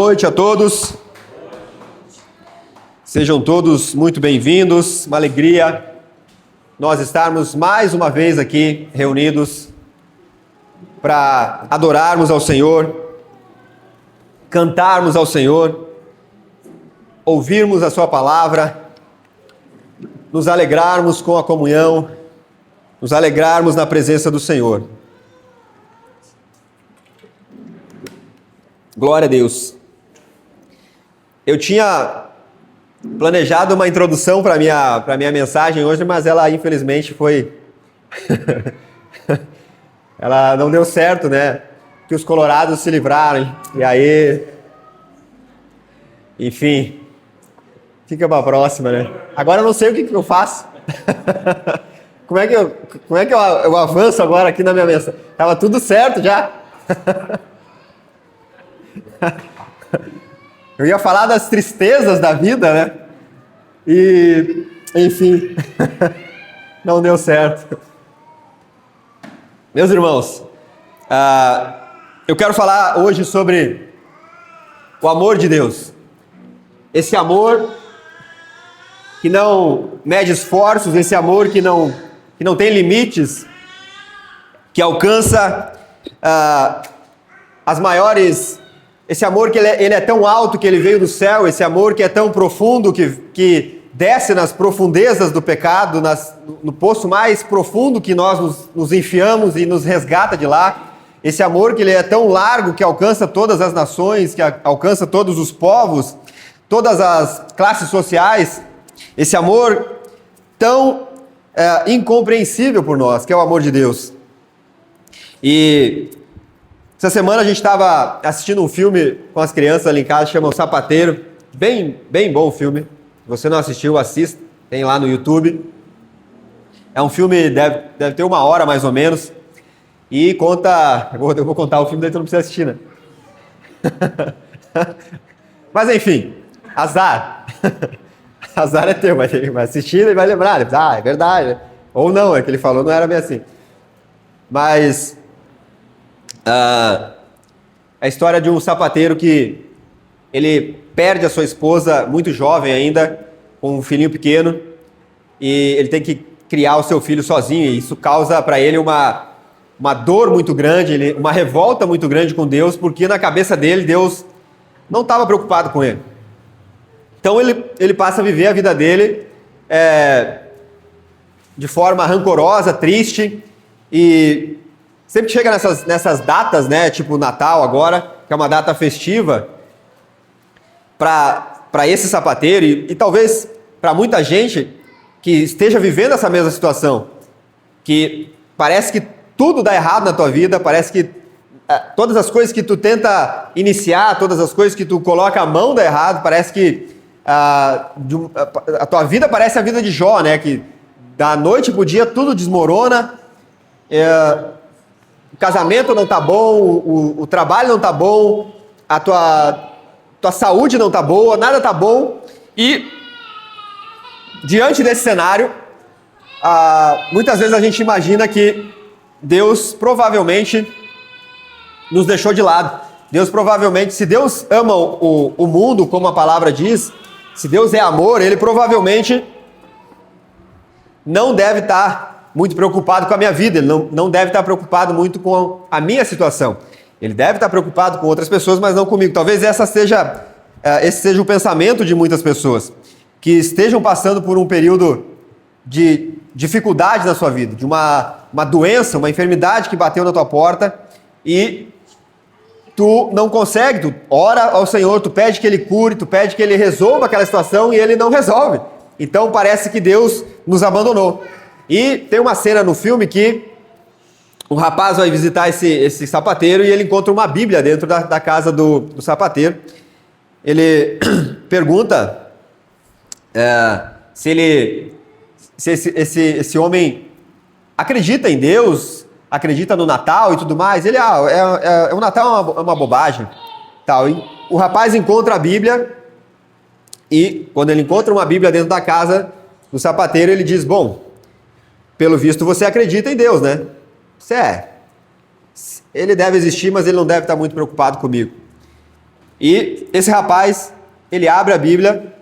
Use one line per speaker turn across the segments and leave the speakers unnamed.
Boa noite a todos. Sejam todos muito bem-vindos. Uma alegria nós estarmos mais uma vez aqui reunidos para adorarmos ao Senhor, cantarmos ao Senhor, ouvirmos a Sua palavra, nos alegrarmos com a comunhão, nos alegrarmos na presença do Senhor. Glória a Deus. Eu tinha planejado uma introdução para minha mensagem hoje, mas ela infelizmente foi... ela não deu certo, né? Que os colorados se livraram. E aí... Enfim, fica para a próxima, né? Agora eu não sei o que eu faço. Como é que eu avanço agora aqui na minha mensagem? Tava tudo certo já. Eu ia falar das tristezas da vida, né? E, enfim, não deu certo. Meus irmãos, eu quero falar hoje sobre o amor de Deus. Esse amor que não mede esforços, esse amor que não tem limites, que alcança as maiores... Esse amor que ele é tão alto que ele veio do céu, esse amor que é tão profundo que desce nas profundezas do pecado, no poço mais profundo que nós nos enfiamos e nos resgata de lá. Esse amor que ele é tão largo que alcança todas as nações, que alcança todos os povos, todas as classes sociais. Esse amor tão incompreensível por nós, que é o amor de Deus. E... essa semana a gente estava assistindo um filme com as crianças ali em casa, chama O Sapateiro. Bem bom o filme. Se você não assistiu, assista. Tem lá no YouTube. É um filme, deve ter 1 hora mais ou menos. E conta... Eu vou contar o filme, daí tu não precisa assistir, né? Mas enfim, azar. Azar é teu, vai assistir e vai lembrar. É verdade. Ou não, é que ele falou, não era bem assim. Mas... a história de um sapateiro que ele perde a sua esposa muito jovem ainda, com um filhinho pequeno, e ele tem que criar o seu filho sozinho, e isso causa para ele uma dor muito grande, uma revolta muito grande com Deus, porque na cabeça dele Deus não estava preocupado com ele. Então ele passa a viver a vida dele de forma rancorosa, triste, e sempre que chega nessas datas, né, tipo Natal agora, que é uma data festiva, para esse sapateiro e talvez para muita gente que esteja vivendo essa mesma situação, que parece que tudo dá errado na tua vida, parece que todas as coisas que tu tenta iniciar, todas as coisas que tu coloca a mão dá errado, parece que a tua vida parece a vida de Jó, né, que da noite pro dia tudo desmorona, o casamento não tá bom, o trabalho não tá bom, a tua saúde não tá boa, nada tá bom. E diante desse cenário, muitas vezes a gente imagina que Deus provavelmente nos deixou de lado. Deus provavelmente, se Deus ama o mundo, como a palavra diz, se Deus é amor, Ele provavelmente não deve estar muito preocupado com a minha vida, ele não deve estar preocupado muito com a minha situação. Ele deve estar preocupado com outras pessoas, mas não comigo. Talvez esse seja o pensamento de muitas pessoas, que estejam passando por um período de dificuldade na sua vida, de uma doença, uma enfermidade que bateu na tua porta e tu não consegue, tu ora ao Senhor, tu pede que Ele cure, tu pede que Ele resolva aquela situação e Ele não resolve. Então parece que Deus nos abandonou. E tem uma cena no filme que um rapaz vai visitar esse sapateiro e ele encontra uma Bíblia dentro da casa do sapateiro. Ele pergunta se esse homem acredita em Deus, acredita no Natal e tudo mais. Ele, o Natal é uma bobagem. Tal. E o rapaz encontra a Bíblia e quando ele encontra uma Bíblia dentro da casa do sapateiro, ele diz, bom... pelo visto você acredita em Deus, né? Ele deve existir, mas ele não deve estar muito preocupado comigo. E esse rapaz, ele abre a Bíblia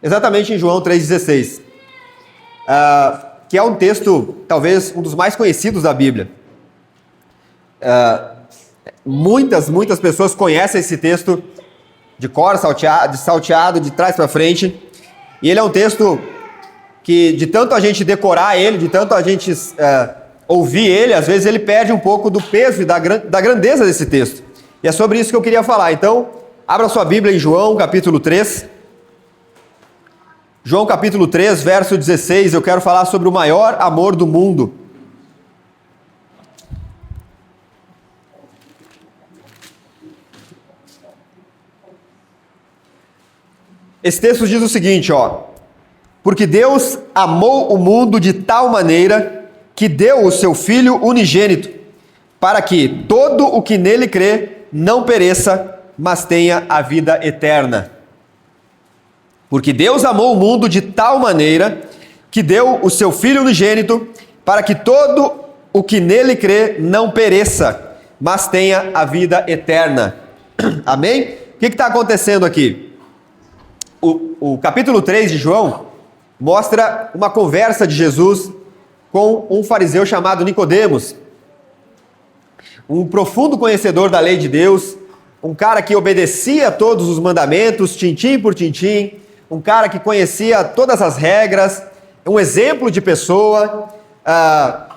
exatamente em João 3,16, que é um texto, talvez, um dos mais conhecidos da Bíblia. Muitas pessoas conhecem esse texto de cor, salteado, de trás para frente. E ele é um texto que, de tanto a gente decorar ele, de tanto a gente ouvir ele, às vezes ele perde um pouco do peso e da grandeza desse texto. E é sobre isso que eu queria falar. Então, abra sua Bíblia em João, capítulo 3. João, capítulo 3, verso 16. Eu quero falar sobre o maior amor do mundo. Esse texto diz o seguinte, porque Deus amou o mundo de tal maneira que deu o seu Filho unigênito, para que todo o que nele crê não pereça, mas tenha a vida eterna. Porque Deus amou o mundo de tal maneira que deu o seu Filho unigênito, para que todo o que nele crê não pereça, mas tenha a vida eterna. Amém? O que está acontecendo aqui? O capítulo 3 de João mostra uma conversa de Jesus com um fariseu chamado Nicodemos, um profundo conhecedor da lei de Deus, um cara que obedecia a todos os mandamentos, tintim por tintim, um cara que conhecia todas as regras, um exemplo de pessoa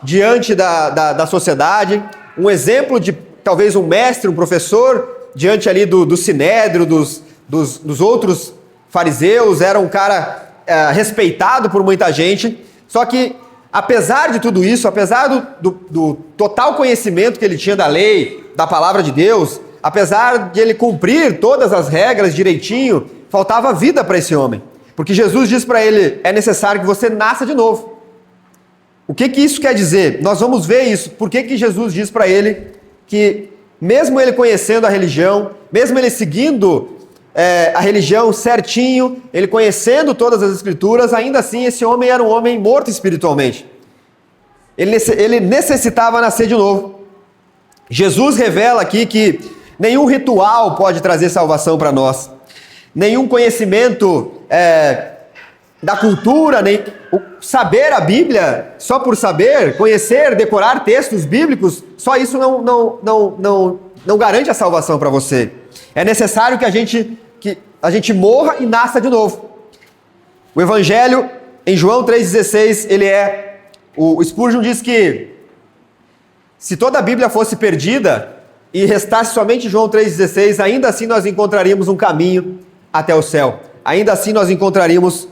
diante da sociedade, um exemplo de talvez um mestre, um professor, diante ali do sinédrio, dos outros fariseus. Era um cara respeitado por muita gente. Só que, apesar de tudo isso, apesar do total conhecimento que ele tinha da lei, da palavra de Deus, apesar de ele cumprir todas as regras direitinho, faltava vida para esse homem. Porque Jesus diz para ele, é necessário que você nasça de novo. O que isso quer dizer? Nós vamos ver isso. Por que Jesus diz para ele que, mesmo ele conhecendo a religião, mesmo ele seguindo a religião certinho, ele conhecendo todas as escrituras, ainda assim esse homem era um homem morto espiritualmente. Ele necessitava nascer de novo. Jesus revela aqui que nenhum ritual pode trazer salvação para nós. Nenhum conhecimento da cultura, nem saber a Bíblia, só por saber, conhecer, decorar textos bíblicos, só isso não garante a salvação para você. É necessário que a gente morra e nasça de novo. O Evangelho, em João 3,16, o Spurgeon diz que se toda a Bíblia fosse perdida e restasse somente João 3,16, ainda assim nós encontraríamos um caminho até o céu. Ainda assim nós encontraríamos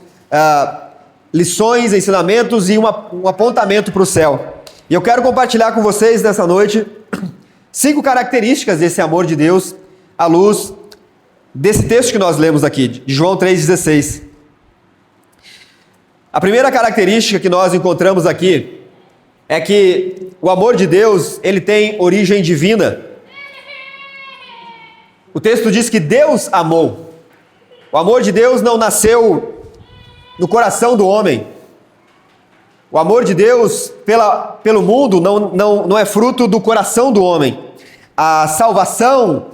lições, ensinamentos e um apontamento para o céu. E eu quero compartilhar com vocês nessa noite 5 características desse amor de Deus à luz desse texto que nós lemos aqui, de João 3,16. A primeira característica que nós encontramos aqui é que o amor de Deus, ele tem origem divina. O texto diz que Deus amou. O amor de Deus não nasceu no coração do homem. O amor de Deus pelo mundo não é fruto do coração do homem. A salvação,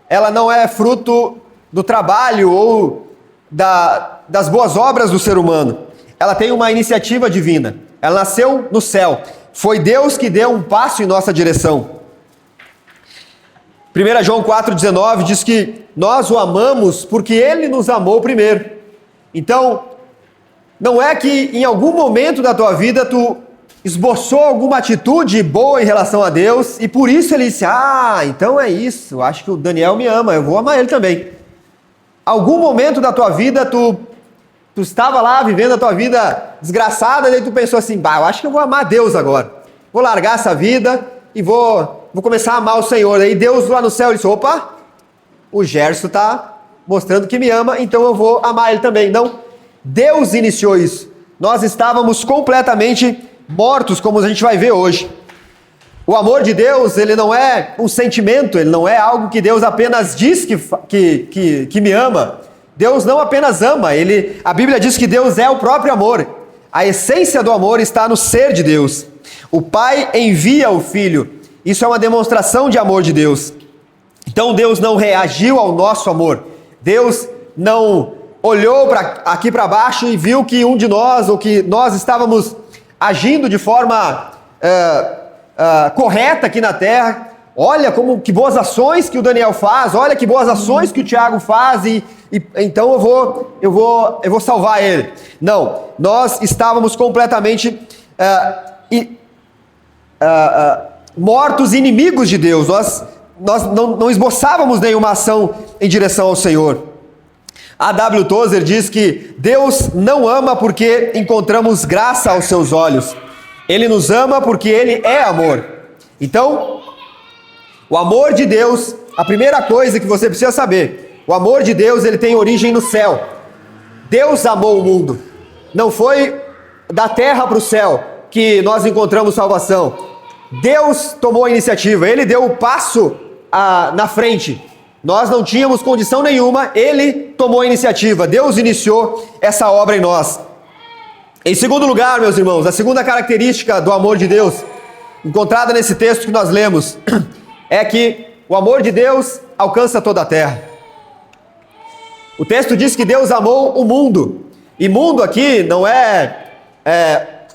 ela não é fruto do trabalho ou das boas obras do ser humano. Ela tem uma iniciativa divina. Ela nasceu no céu. Foi Deus que deu um passo em nossa direção. 1 João 4,19 diz que nós o amamos porque Ele nos amou primeiro. Então, não é que em algum momento da tua vida tu esboçou alguma atitude boa em relação a Deus e por isso Ele disse, então é isso, acho que o Daniel me ama, eu vou amar ele também. Algum momento da tua vida tu estava lá vivendo a tua vida desgraçada, e daí tu pensou assim, eu acho que eu vou amar Deus agora. Vou largar essa vida e vou começar a amar o Senhor. Aí Deus lá no céu disse, opa, o Gerson está mostrando que me ama, então eu vou amar ele também. Não, Deus iniciou isso. Nós estávamos completamente mortos, como a gente vai ver hoje. O amor de Deus, ele não é um sentimento, ele não é algo que Deus apenas diz que me ama. Deus não apenas ama, a Bíblia diz que Deus é o próprio amor. A essência do amor está no ser de Deus. O Pai envia o Filho. Isso é uma demonstração de amor de Deus. Então Deus não reagiu ao nosso amor. Deus não olhou aqui para baixo e viu que um de nós, ou que nós estávamos agindo de forma correta aqui na terra. Olha que boas ações que o Daniel faz, olha que boas ações que o Tiago faz, e então eu vou salvar ele. Não, nós estávamos completamente mortos, inimigos de Deus. Nós não esboçávamos nenhuma ação em direção ao Senhor. A W. Tozer diz que Deus não ama porque encontramos graça aos seus olhos. Ele nos ama porque Ele é amor. Então, o amor de Deus, a primeira coisa que você precisa saber, o amor de Deus, ele tem origem no céu. Deus amou o mundo. Não foi da terra para o céu que nós encontramos salvação. Deus tomou a iniciativa, Ele deu o passo na frente. Nós não tínhamos condição nenhuma, Ele tomou a iniciativa. Deus iniciou essa obra em nós. Em segundo lugar, meus irmãos, a segunda característica do amor de Deus, encontrada nesse texto que nós lemos, é que o amor de Deus alcança toda a terra. O texto diz que Deus amou o mundo. E mundo aqui não é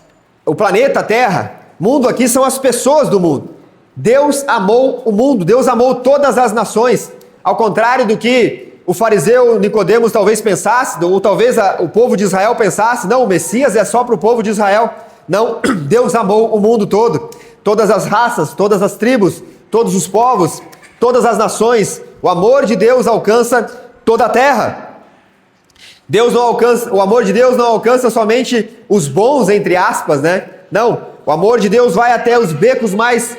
o planeta Terra. Mundo aqui são as pessoas do mundo. Deus amou o mundo. Deus amou todas as nações. Ao contrário do que o fariseu Nicodemos talvez pensasse, ou talvez o povo de Israel pensasse, não, o Messias é só para o povo de Israel. Não, Deus amou o mundo todo. Todas as raças, todas as tribos, todos os povos, todas as nações. O amor de Deus alcança toda a terra. O amor de Deus não alcança somente os bons, entre aspas, né? Não, o amor de Deus vai até os becos mais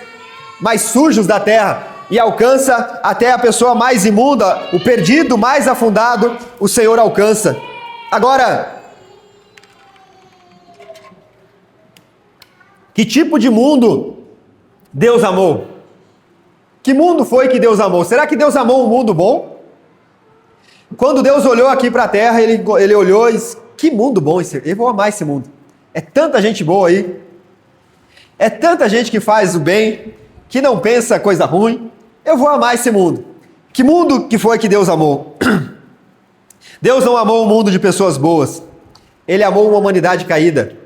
sujos da terra e alcança até a pessoa mais imunda, o perdido, mais afundado, o Senhor alcança. Agora, que tipo de mundo Deus amou? Que mundo foi que Deus amou? Será que Deus amou um mundo bom? Quando Deus olhou aqui para a terra, ele olhou e disse, que mundo bom esse, eu vou amar esse mundo. É tanta gente boa aí, é tanta gente que faz o bem, que não pensa coisa ruim, eu vou amar esse mundo. Que mundo que foi que Deus amou? Deus não amou um mundo de pessoas boas, Ele amou uma humanidade caída.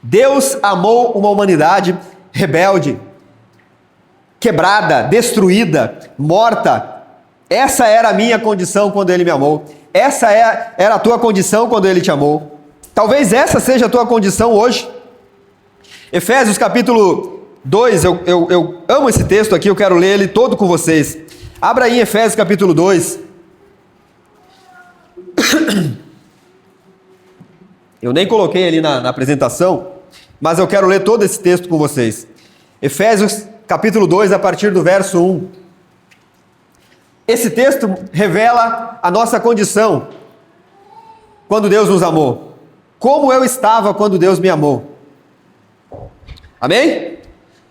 Deus amou uma humanidade rebelde, quebrada, destruída, morta. Essa era a minha condição quando Ele me amou. Essa era a tua condição quando Ele te amou. Talvez essa seja a tua condição hoje. Efésios capítulo 2, eu amo esse texto aqui, eu quero ler ele todo com vocês. Abra aí Efésios capítulo 2. Eu nem coloquei ali na apresentação, mas eu quero ler todo esse texto com vocês. Efésios capítulo 2, a partir do verso 1. Esse texto revela a nossa condição quando Deus nos amou. Como eu estava quando Deus me amou. Amém?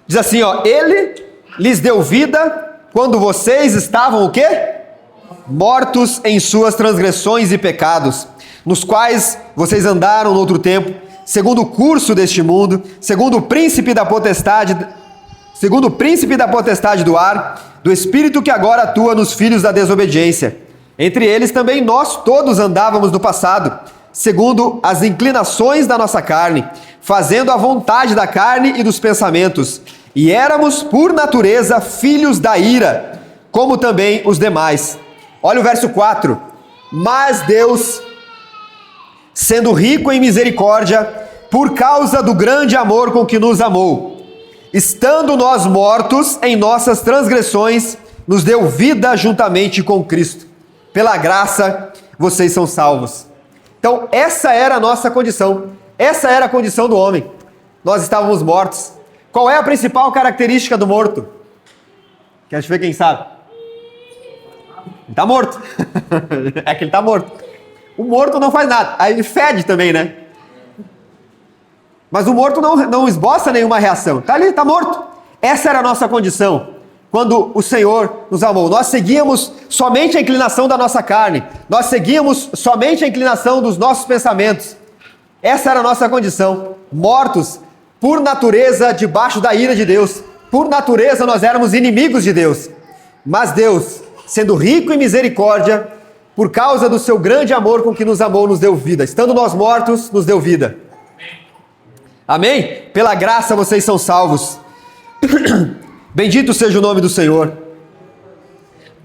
Diz assim, ó, Ele lhes deu vida quando vocês estavam o quê? Mortos em suas transgressões e pecados, nos quais vocês andaram no outro tempo, segundo o curso deste mundo, segundo o príncipe da potestade do ar, do espírito que agora atua nos filhos da desobediência. Entre eles também nós todos andávamos no passado, segundo as inclinações da nossa carne, fazendo a vontade da carne e dos pensamentos, e éramos por natureza filhos da ira, como também os demais. Olha o verso 4. Mas Deus, sendo rico em misericórdia, por causa do grande amor com que nos amou, estando nós mortos em nossas transgressões, nos deu vida juntamente com Cristo. Pela graça, vocês são salvos. Então, essa era a nossa condição. Essa era a condição do homem. Nós estávamos mortos. Qual é a principal característica do morto? Quer ver quem sabe? Ele está morto. É que ele está morto. O morto não faz nada. Aí ele fede também, né? Mas o morto não esboça nenhuma reação. Está ali, está morto. Essa era a nossa condição quando o Senhor nos amou. Nós seguíamos somente a inclinação da nossa carne. Nós seguíamos somente a inclinação dos nossos pensamentos. Essa era a nossa condição. Mortos, por natureza, debaixo da ira de Deus. Por natureza, nós éramos inimigos de Deus. Mas Deus, sendo rico em misericórdia, por causa do seu grande amor com que nos amou, nos deu vida. Estando nós mortos, nos deu vida. Amém? Pela graça vocês são salvos. Bendito seja o nome do Senhor.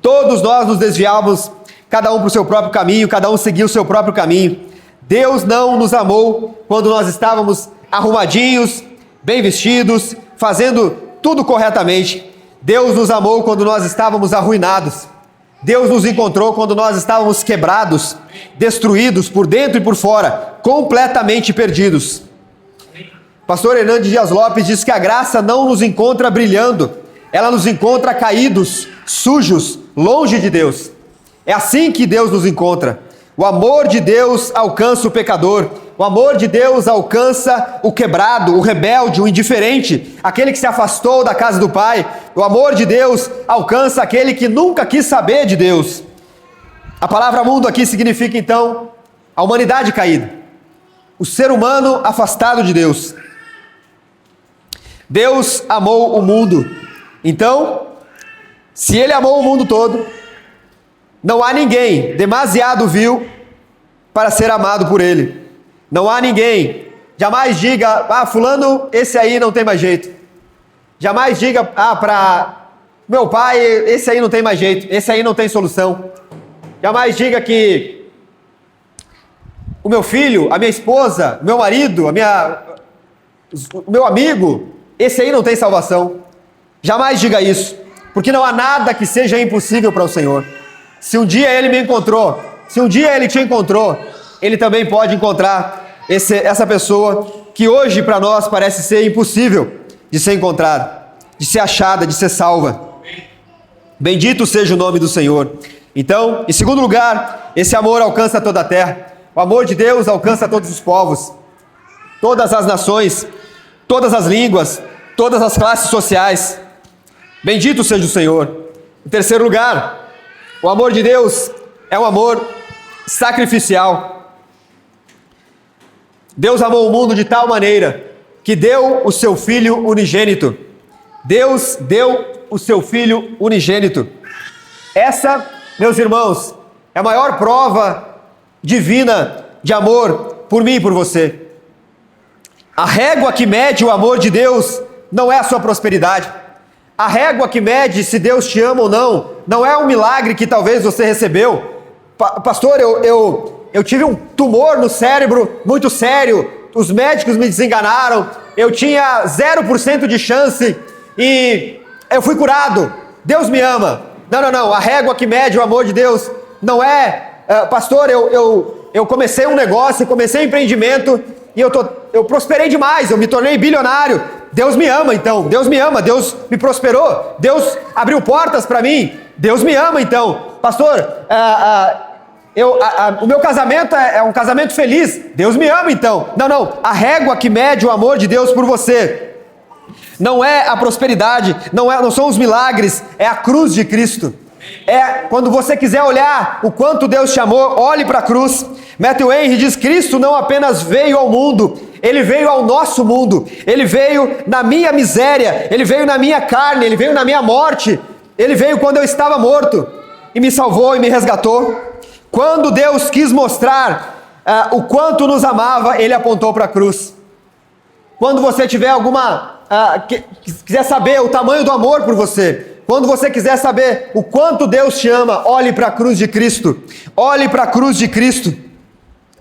Todos nós nos desviávamos, cada um para o seu próprio caminho, cada um seguia o seu próprio caminho. Deus não nos amou quando nós estávamos arrumadinhos, bem vestidos, fazendo tudo corretamente. Deus nos amou quando nós estávamos arruinados. Deus nos encontrou quando nós estávamos quebrados, destruídos por dentro e por fora, completamente perdidos. Pastor Hernandes Dias Lopes diz que a graça não nos encontra brilhando, ela nos encontra caídos, sujos, longe de Deus. É assim que Deus nos encontra. O amor de Deus alcança o pecador. O amor de Deus alcança o quebrado, o rebelde, o indiferente, aquele que se afastou da casa do Pai. O amor de Deus alcança aquele que nunca quis saber de Deus. A palavra mundo aqui significa então a humanidade caída, o ser humano afastado de Deus. Deus amou o mundo. Então, se Ele amou o mundo todo, não há ninguém demasiado vil para ser amado por Ele. Não há ninguém. Jamais diga, fulano, esse aí não tem mais jeito. Jamais diga, para meu pai, esse aí não tem mais jeito, esse aí não tem solução. Jamais diga que o meu filho, a minha esposa, o meu marido, o meu amigo, esse aí não tem salvação. Jamais diga isso, porque não há nada que seja impossível para o Senhor. Se um dia Ele me encontrou, se um dia Ele te encontrou, Ele também pode encontrar essa pessoa que hoje para nós parece ser impossível de ser encontrada, de ser achada, de ser salva. Bendito seja o nome do Senhor. Então, em segundo lugar, esse amor alcança toda a terra. O amor de Deus alcança todos os povos, todas as nações, todas as línguas, todas as classes sociais. Bendito seja o Senhor. Em terceiro lugar, o amor de Deus é um amor sacrificial. Deus amou o mundo de tal maneira que deu o seu Filho unigênito. Deus deu o seu Filho unigênito. Essa, meus irmãos, é a maior prova divina de amor por mim e por você. A régua que mede o amor de Deus não é a sua prosperidade. A régua que mede se Deus te ama ou não é um milagre que talvez você recebeu. Pastor, eu tive um tumor no cérebro muito sério, os médicos me desenganaram, eu tinha 0% de chance e eu fui curado. Deus me ama. Não, a régua que mede o amor de Deus não é, pastor, eu comecei um negócio, comecei um empreendimento e eu prosperei demais, eu me tornei bilionário. Deus me ama então, Deus me ama, Deus me prosperou, Deus abriu portas para mim, Deus me ama então. Pastor, o meu casamento é um casamento feliz, Deus me ama então. Não, a régua que mede o amor de Deus por você não é a prosperidade, não são os milagres, é a cruz de Cristo. É quando você quiser olhar o quanto Deus te amou, olhe para a cruz. Matthew Henry diz: Cristo não apenas veio ao mundo, Ele veio ao nosso mundo, Ele veio na minha miséria, Ele veio na minha carne, Ele veio na minha morte, Ele veio quando eu estava morto e me salvou e me resgatou. Quando Deus quis mostrar o quanto nos amava, Ele apontou para a cruz. Quando você tiver quiser saber o tamanho do amor por você, quando você quiser saber o quanto Deus te ama, olhe para a cruz de Cristo. Olhe para a cruz de Cristo.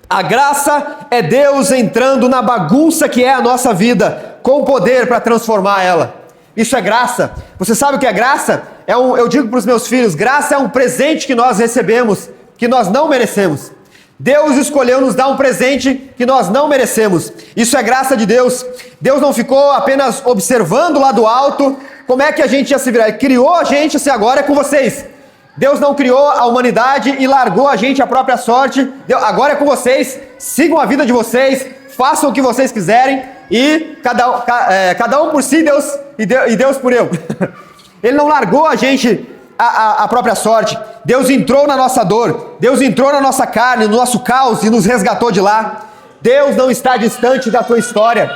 A graça é Deus entrando na bagunça que é a nossa vida, com poder para transformar ela. Isso é graça. Você sabe o que é graça? Eu digo para os meus filhos, graça é um presente que nós recebemos, que nós não merecemos. Deus escolheu nos dar um presente que nós não merecemos. Isso é graça de Deus. Deus não ficou apenas observando lá do alto como é que a gente ia se virar. Ele criou a gente, assim, agora é com vocês. Deus não criou a humanidade e largou a gente à própria sorte. Agora é com vocês. Sigam a vida de vocês, façam o que vocês quiserem e cada um por si, Deus e Deus por eu. Ele não largou a gente à própria sorte. Deus entrou na nossa dor, Deus entrou na nossa carne, no nosso caos e nos resgatou de lá. Deus não está distante da tua história.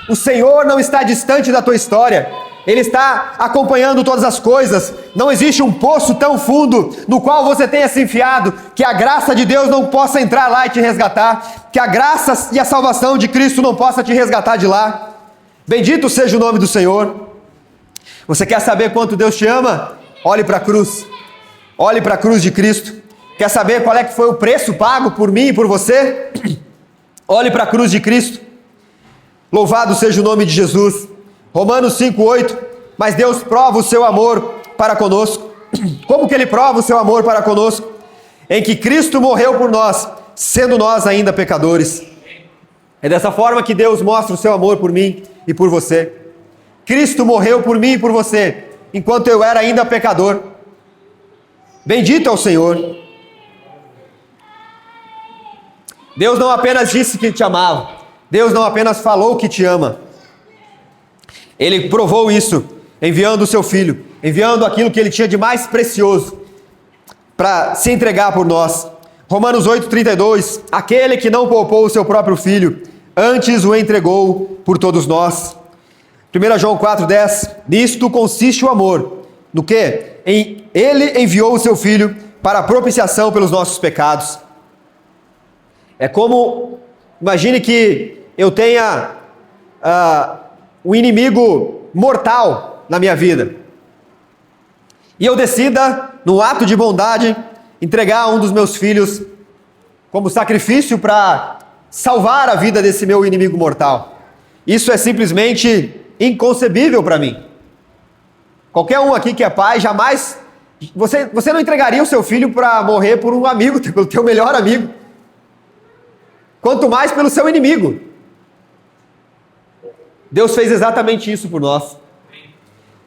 O Senhor não está distante da tua história. Ele está acompanhando todas as coisas. Não existe um poço tão fundo no qual você tenha se enfiado que a graça de Deus não possa entrar lá e te resgatar, que a graça e a salvação de Cristo não possa te resgatar de lá. Bendito seja o nome do Senhor. Você quer saber quanto Deus te ama? Olhe para a cruz. Olhe para a cruz de Cristo. Quer saber qual é que foi o preço pago por mim e por você? Olhe para a cruz de Cristo. Louvado seja o nome de Jesus. Romanos 5:8. Mas Deus prova o seu amor para conosco. Como que Ele prova o seu amor para conosco? Em que Cristo morreu por nós, sendo nós ainda pecadores. É dessa forma que Deus mostra o seu amor por mim e por você. Cristo morreu por mim e por você, enquanto eu era ainda pecador. Bendito é o Senhor. Deus não apenas disse que te amava, Deus não apenas falou que te ama, Ele provou isso, enviando o seu Filho, enviando aquilo que Ele tinha de mais precioso, para se entregar por nós. Romanos 8:32, aquele que não poupou o seu próprio Filho, antes o entregou por todos nós. 1 João 4:10, nisto consiste o amor, no que? Ele enviou o seu Filho para a propiciação pelos nossos pecados. É como, imagine que eu tenha um inimigo mortal na minha vida, e eu decida, num ato de bondade, entregar um dos meus filhos como sacrifício para salvar a vida desse meu inimigo mortal. Isso é simplesmente inconcebível para mim. Qualquer um aqui que é pai, jamais, você não entregaria o seu filho para morrer por um amigo, pelo teu melhor amigo, quanto mais pelo seu inimigo. Deus fez exatamente isso por nós.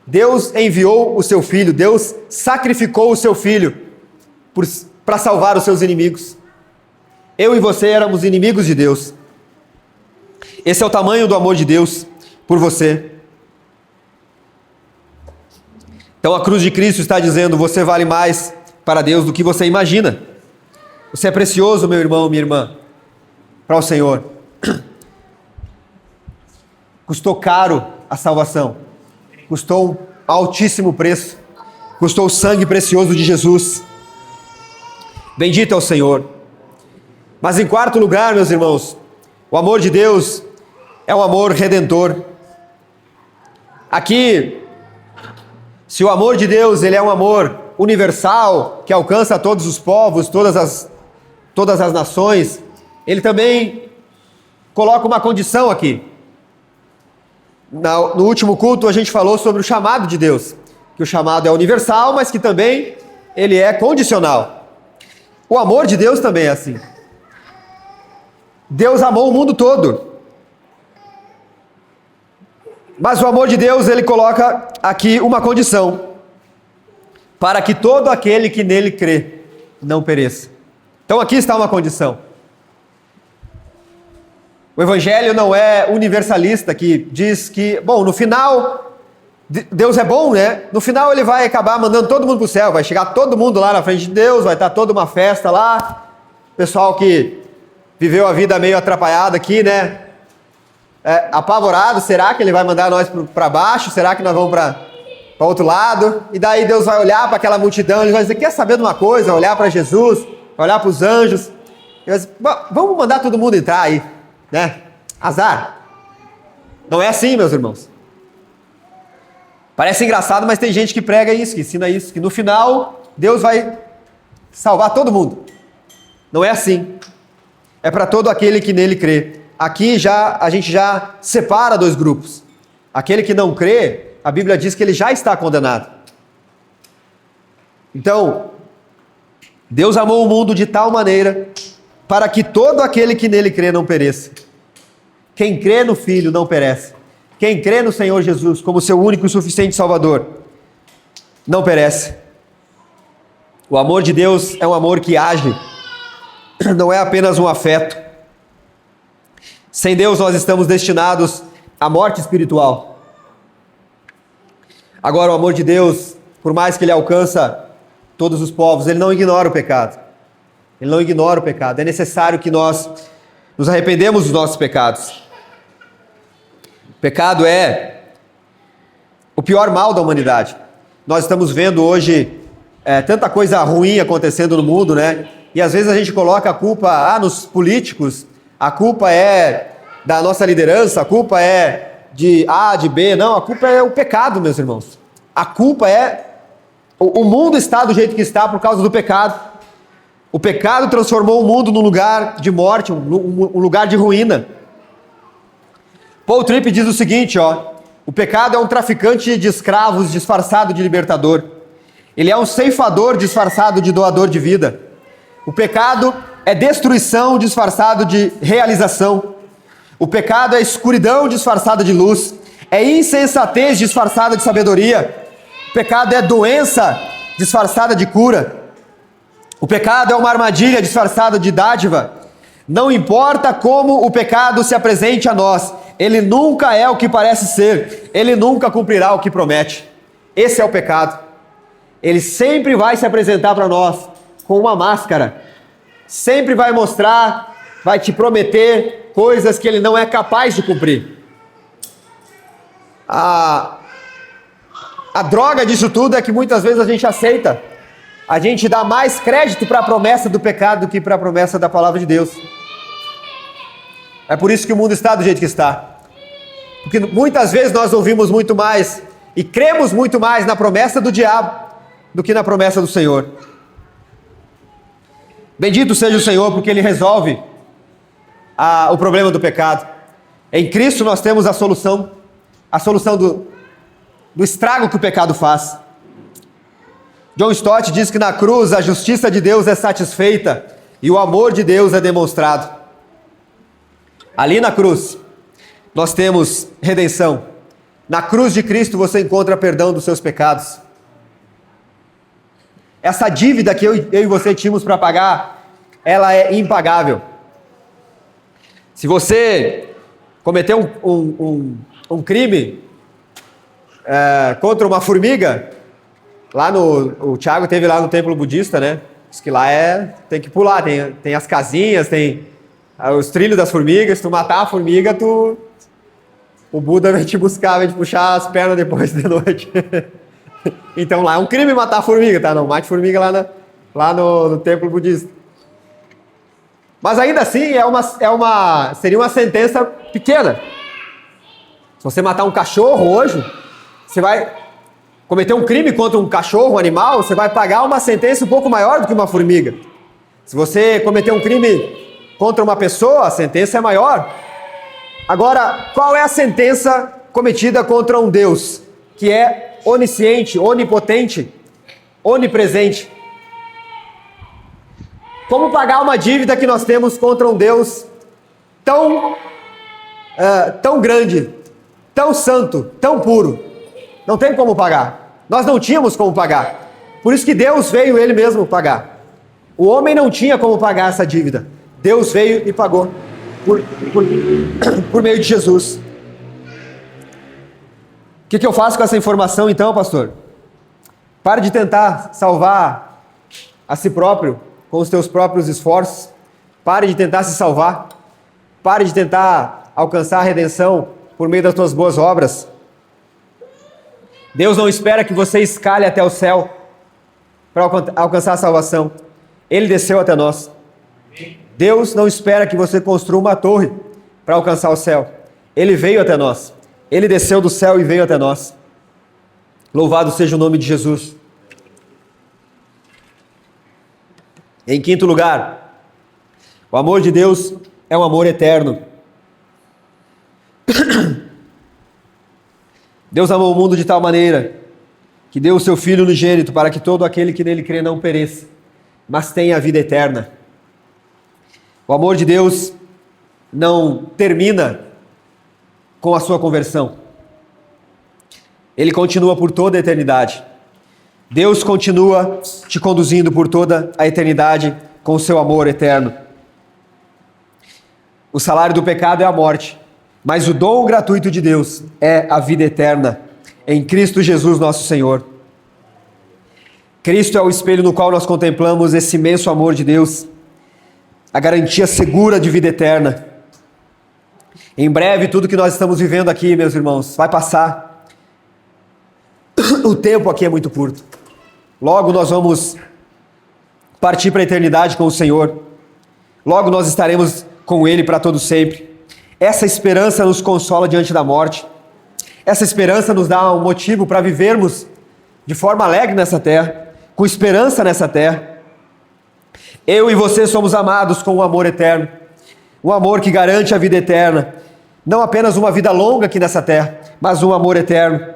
Deus enviou o seu Filho, Deus sacrificou o seu Filho para salvar os seus inimigos. Eu e você éramos inimigos de Deus. Esse é o tamanho do amor de Deus por você. Então a cruz de Cristo está dizendo, você vale mais para Deus do que você imagina. Você é precioso, meu irmão, minha irmã, para o Senhor. Custou caro a salvação, custou um altíssimo preço, custou o sangue precioso de Jesus. Bendito é o Senhor. Mas em quarto lugar, meus irmãos, o amor de Deus é um amor redentor. Aqui, se o amor de Deus ele é um amor universal, que alcança todos os povos, todas as nações, ele também coloca uma condição aqui. No último culto a gente falou sobre o chamado de Deus, que o chamado é universal, mas que também ele é condicional. O amor de Deus também é assim. Deus amou o mundo todo. Mas o amor de Deus, ele coloca aqui uma condição, para que todo aquele que nele crê não pereça. Então aqui está uma condição. O Evangelho não é universalista, que diz que, bom, no final, Deus é bom, né? No final ele vai acabar mandando todo mundo para o céu, vai chegar todo mundo lá na frente de Deus, vai estar toda uma festa lá, pessoal que viveu a vida meio atrapalhada aqui, né? Apavorado, será que ele vai mandar nós para baixo? Será que nós vamos para outro lado? E daí Deus vai olhar para aquela multidão, ele vai dizer, quer saber de uma coisa? Olhar para Jesus, olhar para os anjos, e vai dizer, vamos mandar todo mundo entrar aí, né? Azar. Não é assim, meus irmãos. Parece engraçado, mas tem gente que prega isso, que ensina isso, que no final Deus vai salvar todo mundo. Não é assim. É para todo aquele que nele crê. Aqui a gente já separa dois grupos. Aquele que não crê, a Bíblia diz que ele já está condenado. Então, Deus amou o mundo de tal maneira para que todo aquele que nele crê não pereça. Quem crê no Filho não perece. Quem crê no Senhor Jesus como seu único e suficiente Salvador não perece. O amor de Deus é um amor que age, não é apenas um afeto. Sem Deus nós estamos destinados à morte espiritual. Agora o amor de Deus, por mais que ele alcança todos os povos, ele não ignora o pecado. Ele não ignora o pecado. É necessário que nós nos arrependemos dos nossos pecados. O pecado é o pior mal da humanidade. Nós estamos vendo hoje tanta coisa ruim acontecendo no mundo, né? E às vezes a gente coloca a culpa nos políticos, a culpa é da nossa liderança, a culpa é de A, de B. Não, a culpa é o pecado, meus irmãos. A culpa é... O mundo está do jeito que está por causa do pecado. O pecado transformou o mundo num lugar de morte, um lugar de ruína. Paul Tripp diz o seguinte, o pecado é um traficante de escravos disfarçado de libertador. Ele é um ceifador disfarçado de doador de vida. O pecado é destruição disfarçado de realização. O pecado é escuridão disfarçada de luz. É insensatez disfarçada de sabedoria. O pecado é doença disfarçada de cura. O pecado é uma armadilha disfarçada de dádiva. Não importa como o pecado se apresente a nós, ele nunca é o que parece ser. Ele nunca cumprirá o que promete. Esse é o pecado. Ele sempre vai se apresentar para nós com uma máscara. Sempre vai mostrar, vai te prometer coisas que ele não é capaz de cumprir. A droga disso tudo é que muitas vezes a gente aceita. A gente dá mais crédito para a promessa do pecado do que para a promessa da palavra de Deus. É por isso que o mundo está do jeito que está. Porque muitas vezes nós ouvimos muito mais e cremos muito mais na promessa do diabo do que na promessa do Senhor. Bendito seja o Senhor, porque Ele resolve o problema do pecado. Em Cristo nós temos a solução do estrago que o pecado faz. John Stott diz que na cruz a justiça de Deus é satisfeita e o amor de Deus é demonstrado. Ali na cruz nós temos redenção. Na cruz de Cristo você encontra perdão dos seus pecados. Essa dívida que eu e você tínhamos para pagar, ela é impagável. Se você cometeu um crime contra uma formiga, o Thiago teve lá no templo budista, né? Diz que lá tem que pular, tem as casinhas, tem os trilhos das formigas. Se tu matar a formiga, o Buda vai te buscar, vai te puxar as pernas depois de noite. Então lá é um crime matar a formiga, tá? Não mate formiga lá no templo budista. Mas ainda assim seria uma sentença pequena. Se você matar um cachorro hoje, você vai cometer um crime contra um cachorro, um animal, você vai pagar uma sentença um pouco maior do que uma formiga. Se você cometer um crime contra uma pessoa, a sentença é maior. Agora, qual é a sentença cometida contra um Deus que é onisciente, onipotente, onipresente? Como pagar uma dívida que nós temos contra um Deus tão grande, tão santo, tão puro? Não tem como pagar. Nós não tínhamos como pagar. Por isso que Deus veio Ele mesmo pagar. O homem não tinha como pagar essa dívida. Deus veio e pagou por meio de Jesus. O que eu faço com essa informação então, pastor? Pare de tentar salvar a si próprio com os teus próprios esforços. Pare de tentar se salvar. Pare de tentar alcançar a redenção por meio das tuas boas obras. Deus não espera que você escale até o céu para alcançar a salvação. Ele desceu até nós. Deus não espera que você construa uma torre para alcançar o céu. Ele veio até nós. Ele desceu do céu e veio até nós. Louvado seja o nome de Jesus. Em quinto lugar, o amor de Deus é um amor eterno. Deus amou o mundo de tal maneira que deu o seu Filho unigênito para que todo aquele que nele crê não pereça, mas tenha a vida eterna. O amor de Deus não termina com a sua conversão. Ele continua por toda a eternidade. Deus continua te conduzindo por toda a eternidade com o seu amor eterno. O salário do pecado é a morte, mas o dom gratuito de Deus é a vida eterna em Cristo Jesus nosso Senhor. Cristo é o espelho no qual nós contemplamos esse imenso amor de Deus, a garantia segura de vida eterna. Em breve, tudo que nós estamos vivendo aqui, meus irmãos, vai passar. o tempo aqui é muito curto. Logo nós vamos partir para a eternidade com o Senhor. Logo nós estaremos com Ele para todo sempre. Essa esperança nos consola diante da morte. Essa esperança nos dá um motivo para vivermos de forma alegre nessa terra, com esperança nessa terra. Eu e você somos amados com um amor eterno, um amor que garante a vida eterna, não apenas uma vida longa aqui nessa terra, mas um amor eterno.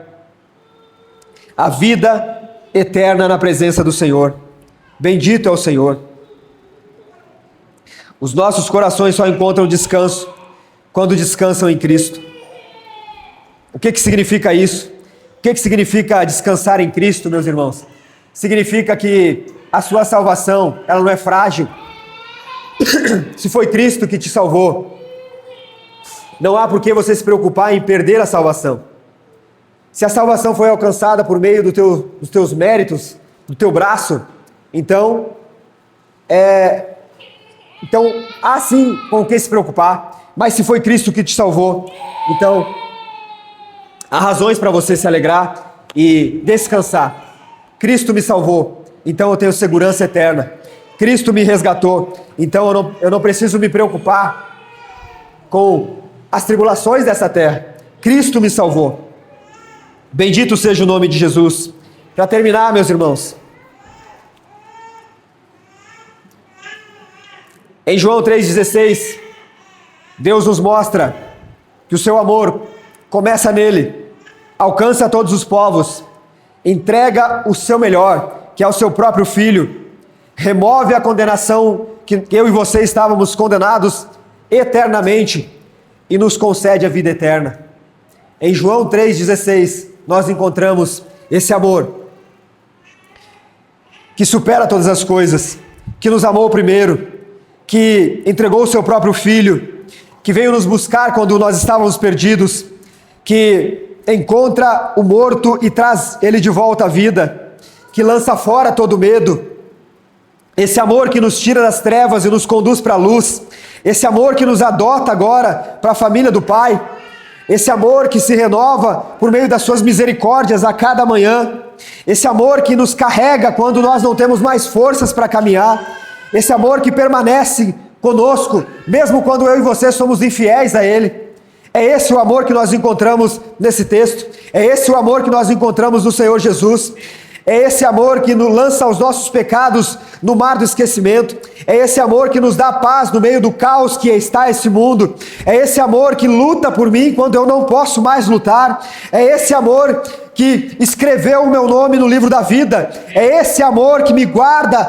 A vida eterna na presença do Senhor. Bendito é o Senhor. Os nossos corações só encontram descanso quando descansam em Cristo. O que significa isso? O que significa descansar em Cristo, meus irmãos? Significa que a sua salvação, ela não é frágil. Se foi Cristo que te salvou, não há por que você se preocupar em perder a salvação. Se a salvação foi alcançada por meio dos teus méritos, do teu braço, então há sim com o que se preocupar. Mas se foi Cristo que te salvou, então há razões para você se alegrar e descansar. Cristo me salvou, então eu tenho segurança eterna. Cristo me resgatou, então eu não preciso me preocupar com as tribulações dessa terra. Cristo me salvou. Bendito seja o nome de Jesus. Para terminar, meus irmãos, em João 3,16, Deus nos mostra que o seu amor começa nele, alcança todos os povos, entrega o seu melhor, que é o seu próprio Filho, remove a condenação que eu e você estávamos condenados eternamente e nos concede a vida eterna. Em João 3,16, nós encontramos esse amor que supera todas as coisas, que nos amou primeiro, que entregou o seu próprio Filho, que veio nos buscar quando nós estávamos perdidos, que encontra o morto e traz ele de volta à vida, que lança fora todo medo. Esse amor que nos tira das trevas e nos conduz para a luz, esse amor que nos adota agora para a família do Pai, esse amor que se renova por meio das suas misericórdias a cada manhã, esse amor que nos carrega quando nós não temos mais forças para caminhar, esse amor que permanece conosco, mesmo quando eu e você somos infiéis a Ele. É esse o amor que nós encontramos nesse texto, é esse o amor que nós encontramos no Senhor Jesus, é esse amor que nos lança os nossos pecados no mar do esquecimento, é esse amor que nos dá paz no meio do caos que está esse mundo, é esse amor que luta por mim quando eu não posso mais lutar, é esse amor que escreveu o meu nome no livro da vida, é esse amor que me guarda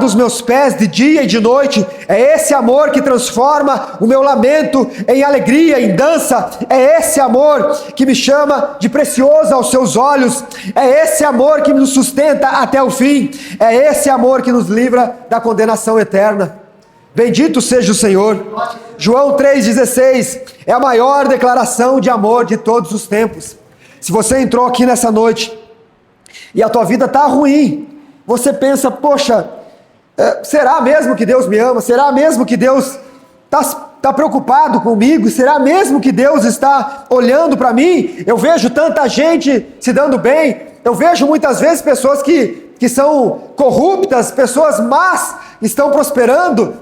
os meus pés de dia e de noite, é esse amor que transforma o meu lamento em alegria, em dança, é esse amor que me chama de precioso aos seus olhos, é esse amor que nos sustenta até o fim, é esse amor que nos livra da condenação eterna. Bendito seja o Senhor. João 3,16 é a maior declaração de amor de todos os tempos. Se você entrou aqui nessa noite e a tua vida está ruim, você pensa, poxa, será mesmo que Deus me ama? Será mesmo que Deus está preocupado comigo? Será mesmo que Deus está olhando para mim? Eu vejo tanta gente se dando bem, eu vejo muitas vezes pessoas que são corruptas, pessoas más estão prosperando,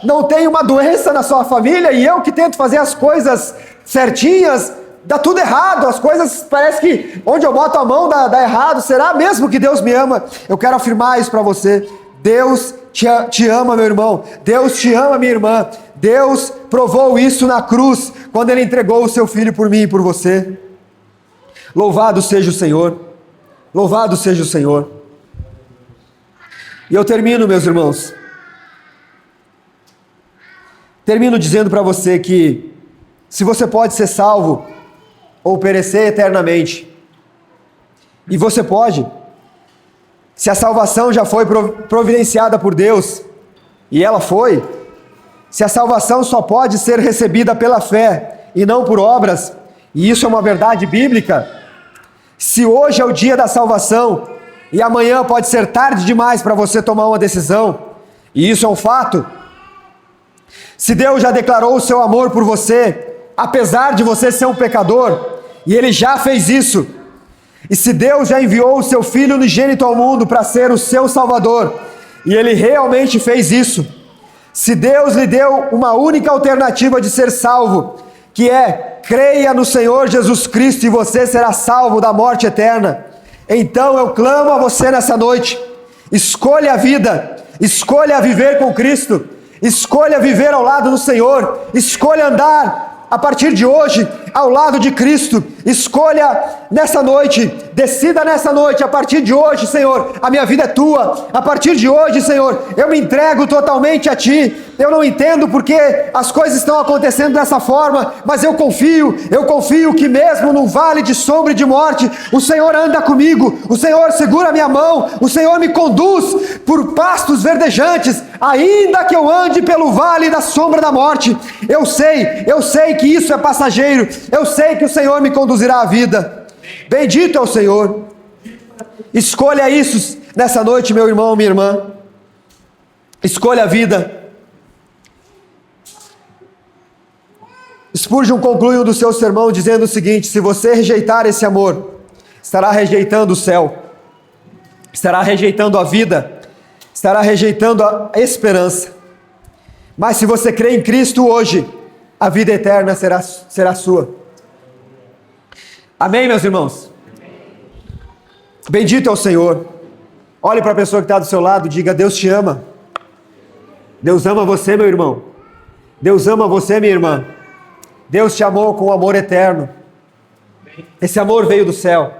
não tem uma doença na sua família e eu que tento fazer as coisas certinhas, dá tudo errado, as coisas parece que onde eu boto a mão dá errado. Será mesmo que Deus me ama? Eu quero afirmar isso para você. Deus te ama, meu irmão. Deus te ama, minha irmã. Deus provou isso na cruz, quando Ele entregou o seu Filho por mim e por você. Louvado seja o Senhor. Louvado seja o Senhor. E eu termino, meus irmãos. Termino dizendo para você que se você pode ser salvo ou perecer eternamente, e você pode, se a salvação já foi providenciada por Deus, e ela foi, se a salvação só pode ser recebida pela fé e não por obras, e isso é uma verdade bíblica, se hoje é o dia da salvação, e amanhã pode ser tarde demais para você tomar uma decisão, e isso é um fato, se Deus já declarou o seu amor por você, apesar de você ser um pecador, e Ele já fez isso, E se Deus já enviou o seu Filho unigênito ao mundo para ser o seu Salvador, e Ele realmente fez isso, se Deus lhe deu uma única alternativa de ser salvo, que é, creia no Senhor Jesus Cristo e você será salvo da morte eterna, então eu clamo a você nessa noite, escolha a vida, escolha viver com Cristo, escolha viver ao lado do Senhor, escolha andar a partir de hoje ao lado de Cristo, escolha nessa noite, decida nessa noite, a partir de hoje, Senhor, a minha vida é tua, a partir de hoje, Senhor, eu me entrego totalmente a ti. Eu não entendo porque as coisas estão acontecendo dessa forma, mas eu confio que mesmo num vale de sombra e de morte, o Senhor anda comigo, o Senhor segura a minha mão, o Senhor me conduz por pastos verdejantes, ainda que eu ande pelo vale da sombra da morte. Eu sei que isso é passageiro, eu sei que o Senhor me conduzirá à vida. Bendito é o Senhor. Escolha isso nessa noite, meu irmão, minha irmã. Escolha a vida. Spurgeon conclui um do seu sermão dizendo o seguinte: se você rejeitar esse amor, estará rejeitando o céu, estará rejeitando a vida, estará rejeitando a esperança. Mas se você crê em Cristo hoje, a vida eterna será sua. Amém, meus irmãos? Bendito é o Senhor. Olhe para a pessoa que está do seu lado, diga: Deus te ama. Deus ama você, meu irmão. Deus ama você, minha irmã. Deus te amou com amor eterno. Esse amor veio do céu.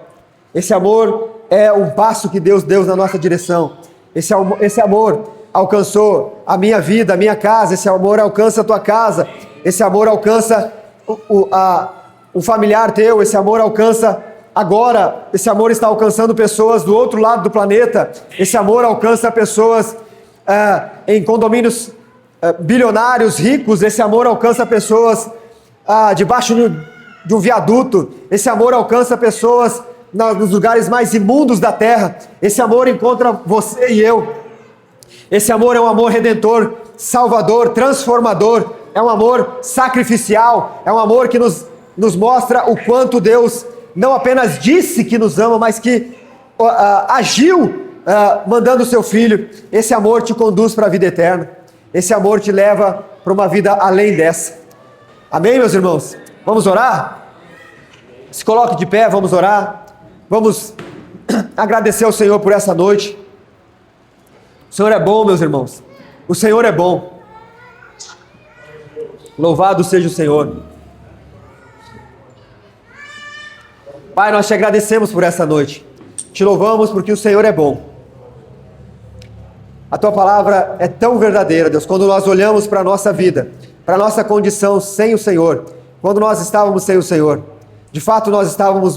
Esse amor é um passo que Deus deu na nossa direção. Esse amor alcançou a minha vida, a minha casa. Esse amor alcança a tua casa. Esse amor alcança o familiar teu. Esse amor alcança agora. Esse amor está alcançando pessoas do outro lado do planeta. Esse amor alcança pessoas em condomínios bilionários, ricos. Esse amor alcança pessoas debaixo de um viaduto. Esse amor alcança pessoas nos lugares mais imundos da terra. Esse amor encontra você e eu. Esse amor é um amor redentor, salvador, transformador. É um amor sacrificial. É um amor que nos mostra o quanto Deus não apenas disse que nos ama, mas que agiu mandando o seu Filho. Esse amor te conduz para a vida eterna. Esse amor te leva para uma vida além dessa. Amém, meus irmãos? Vamos orar? Se coloque de pé, vamos orar. Vamos agradecer ao Senhor por essa noite. O Senhor é bom, meus irmãos. O Senhor é bom. Louvado seja o Senhor. Pai, nós te agradecemos por essa noite. Te louvamos porque o Senhor é bom. A tua palavra é tão verdadeira, Deus, quando nós olhamos para a nossa vida, para a nossa condição sem o Senhor, quando nós estávamos sem o Senhor. De fato, nós estávamos